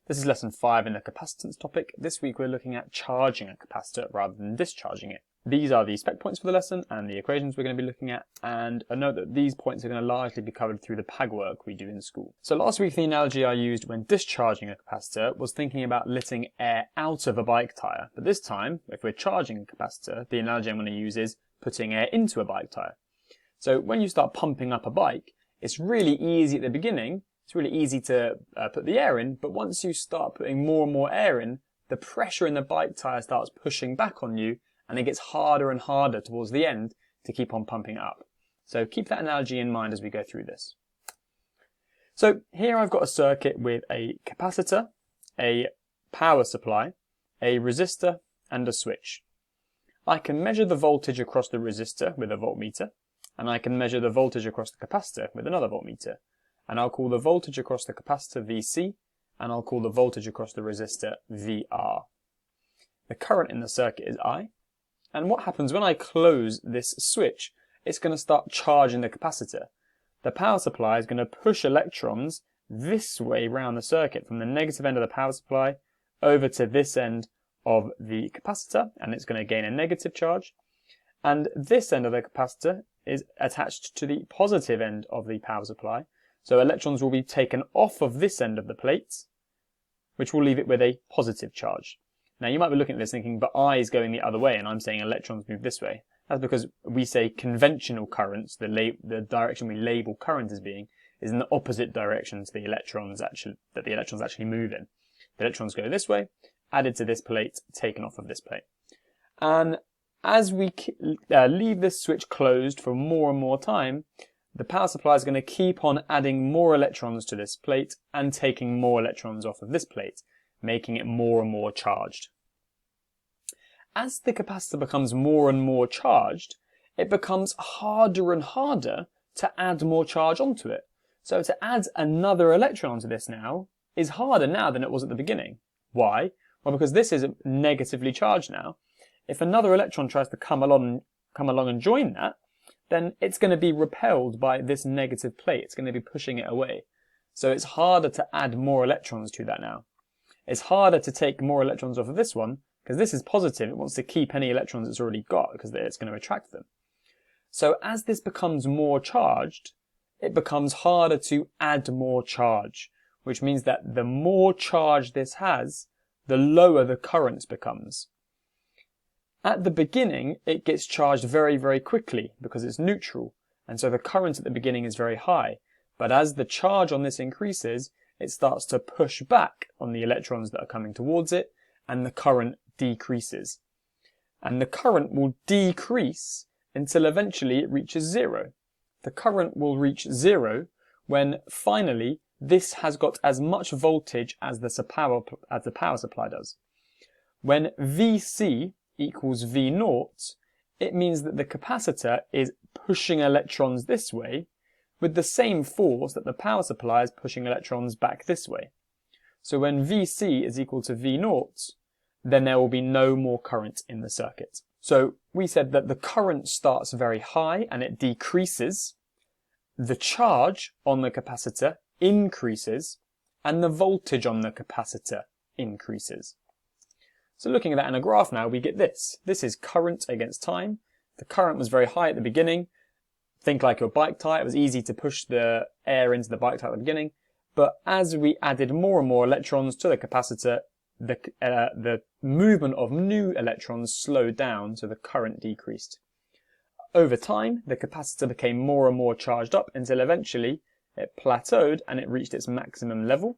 This is lesson 5 in the capacitance topic. This week we're looking at charging a capacitor rather than discharging it. These are the spec points for the lesson and the equations we're going to be looking at, and I note that these points are going to largely be covered through the PAG work we do in school. So last week the analogy I used when discharging a capacitor was thinking about letting air out of a bike tyre, but this time, if we're charging a capacitor, the analogy I'm going to use is putting air into a bike tyre. So when you start pumping up a bike, it's really easy at the beginning. It's really easy to put the air in, but once you start putting more and more air in, the pressure in the bike tyre starts pushing back on you, and it gets harder and harder towards the end to keep on pumping up. So keep that analogy in mind as we go through this. So here I've got a circuit with a capacitor, a power supply, a resistor, and a switch. I can measure the voltage across the resistor with a voltmeter, and I can measure the voltage across the capacitor with another voltmeter. And I'll call the voltage across the capacitor VC, and I'll call the voltage across the resistor VR. The current in the circuit is I, and what happens when I close this switch, it's going to start charging the capacitor. The power supply is going to push electrons this way round the circuit from the negative end of the power supply over to this end of the capacitor, and it's going to gain a negative charge. And this end of the capacitor is attached to the positive end of the power supply. So electrons will be taken off of this end of the plate, which will leave it with a positive charge. Now you might be looking at this thinking, but I is going the other way and I'm saying electrons move this way. That's because we say conventional currents, the direction we label current as being, is in the opposite direction to the electrons actually move in. The electrons go this way, added to this plate, taken off of this plate. And as we leave this switch closed for more and more time, the power supply is going to keep on adding more electrons to this plate and taking more electrons off of this plate, making it more and more charged. As the capacitor becomes more and more charged, it becomes harder and harder to add more charge onto it. So to add another electron to this now is harder now than it was at the beginning. Why? Well, because this is negatively charged now. If another electron tries to come along and join that, then it's going to be repelled by this negative plate. It's going to be pushing it away. So it's harder to add more electrons to that now. It's harder to take more electrons off of this one, because this is positive. It wants to keep any electrons it's already got, because it's going to attract them. So as this becomes more charged, it becomes harder to add more charge, which means that the more charge this has, the lower the current becomes. At the beginning, it gets charged very, very quickly because it's neutral, and so the current at the beginning is very high. But as the charge on this increases, it starts to push back on the electrons that are coming towards it, and the current decreases. And the current will decrease until eventually it reaches zero. The current will reach zero when finally this has got as much voltage as the power supply does. When VC equals V0, it means that the capacitor is pushing electrons this way with the same force that the power supply is pushing electrons back this way. So when VC is equal to V0, then there will be no more current in the circuit. So we said that the current starts very high and it decreases, the charge on the capacitor increases, and the voltage on the capacitor increases. So looking at that in a graph now, we get this. This is current against time. The current was very high at the beginning. Think like your bike tyre. It was easy to push the air into the bike tyre at the beginning. But as we added more and more electrons to the capacitor, the movement of new electrons slowed down, so the current decreased. Over time, the capacitor became more and more charged up until eventually it plateaued and it reached its maximum level.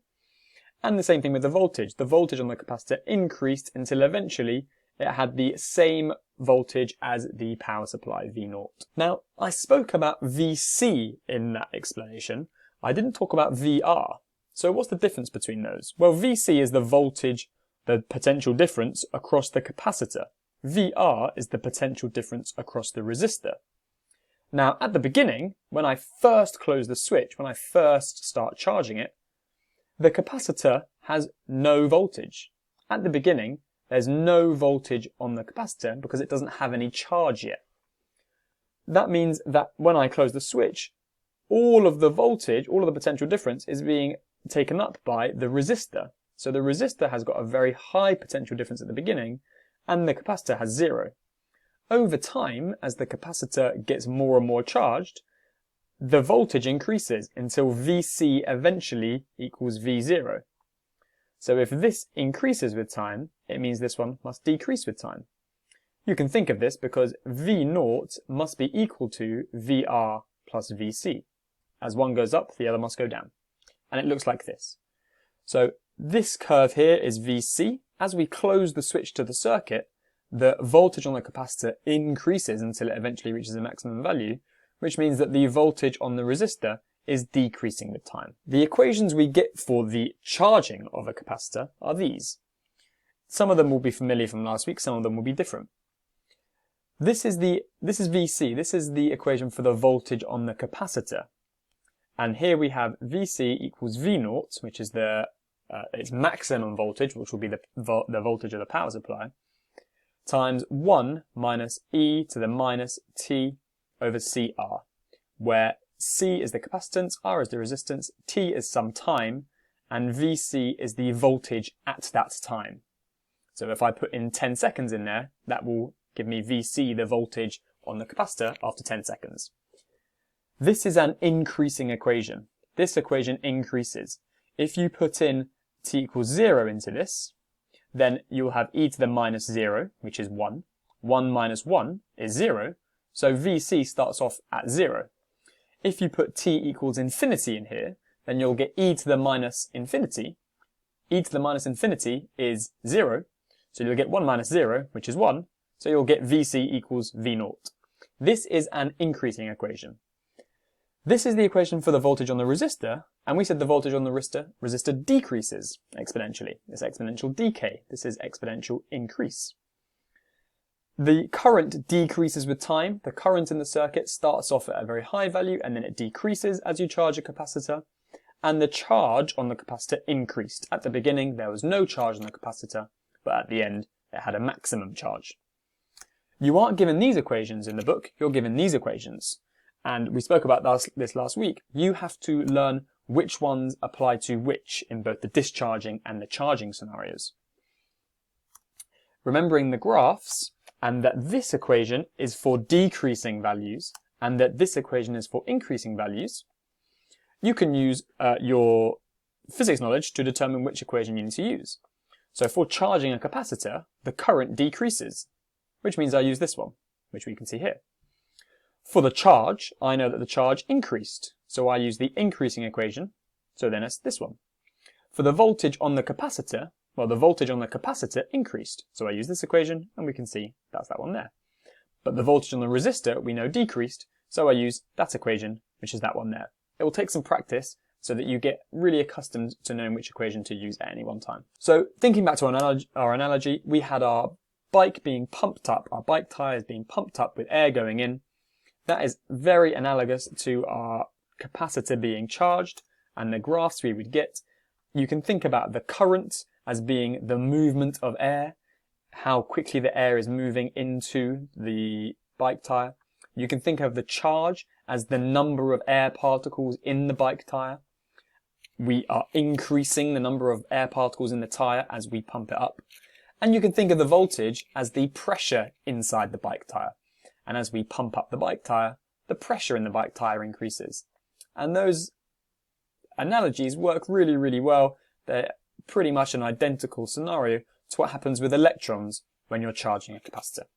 And the same thing with the voltage. The voltage on the capacitor increased until eventually it had the same voltage as the power supply, V0. Now, I spoke about VC in that explanation. I didn't talk about VR. So what's the difference between those? Well, VC is the voltage, the potential difference across the capacitor. VR is the potential difference across the resistor. Now, at the beginning, when I first close the switch, when I first start charging it, the capacitor has no voltage. At the beginning, there's no voltage on the capacitor because it doesn't have any charge yet. That means that when I close the switch, all of the voltage, all of the potential difference is being taken up by the resistor. So the resistor has got a very high potential difference at the beginning, and the capacitor has 0. Over time, as the capacitor gets more and more charged, the voltage increases until Vc eventually equals V0. So if this increases with time, it means this one must decrease with time. You can think of this because V0 must be equal to VR plus Vc. As one goes up, the other must go down. And it looks like this. So this curve here is Vc. As we close the switch to the circuit, the voltage on the capacitor increases until it eventually reaches a maximum value, which means that the voltage on the resistor is decreasing with time. The equations we get for the charging of a capacitor are these. Some of them will be familiar from last week, some of them will be different. This is Vc, this is the equation for the voltage on the capacitor. And here we have Vc equals V0, which is its maximum voltage, which will be the voltage of the power supply, times 1 minus e to the minus t over Cr, where C is the capacitance, R is the resistance, T is some time, and Vc is the voltage at that time. So if I put in 10 seconds in there, that will give me Vc, the voltage on the capacitor, after 10 seconds. This is an increasing equation. This equation increases. If you put in t equals 0 into this, then you'll have e to the minus 0, which is 1. 1 minus 1 is 0, so Vc starts off at 0. If you put t equals infinity in here, then you'll get e to the minus infinity. E to the minus infinity is 0, so you'll get 1 minus 0, which is 1, so you'll get Vc equals V0. This is an increasing equation. This is the equation for the voltage on the resistor, and we said the voltage on the resistor decreases exponentially. It's exponential decay. This is exponential increase. The current decreases with time. The current in the circuit starts off at a very high value and then it decreases as you charge a capacitor. And the charge on the capacitor increased. At the beginning there was no charge on the capacitor, but at the end it had a maximum charge. You aren't given these equations in the book, you're given these equations. And we spoke about this last week. You have to learn which ones apply to which in both the discharging and the charging scenarios. Remembering the graphs, and that this equation is for decreasing values, and that this equation is for increasing values, you can use your physics knowledge to determine which equation you need to use. So for charging a capacitor, the current decreases, which means I use this one, which we can see here. For the charge, I know that the charge increased, so I use the increasing equation, so then it's this one. For the voltage on the capacitor, well, the voltage on the capacitor increased, so I use this equation, and we can see that's that one there. But the voltage on the resistor, we know, decreased, so I use that equation, which is that one there. It will take some practice so that you get really accustomed to knowing which equation to use at any one time. So thinking back to our analogy, we had our bike being pumped up, our bike tyres being pumped up with air going in. That is very analogous to our capacitor being charged, and the graphs we would get. You can think about the current as being the movement of air, how quickly the air is moving into the bike tyre. You can think of the charge as the number of air particles in the bike tyre. We are increasing the number of air particles in the tyre as we pump it up. And you can think of the voltage as the pressure inside the bike tyre. And as we pump up the bike tyre, the pressure in the bike tyre increases. And those analogies work really, really well. They're pretty much an identical scenario to what happens with electrons when you're charging a capacitor.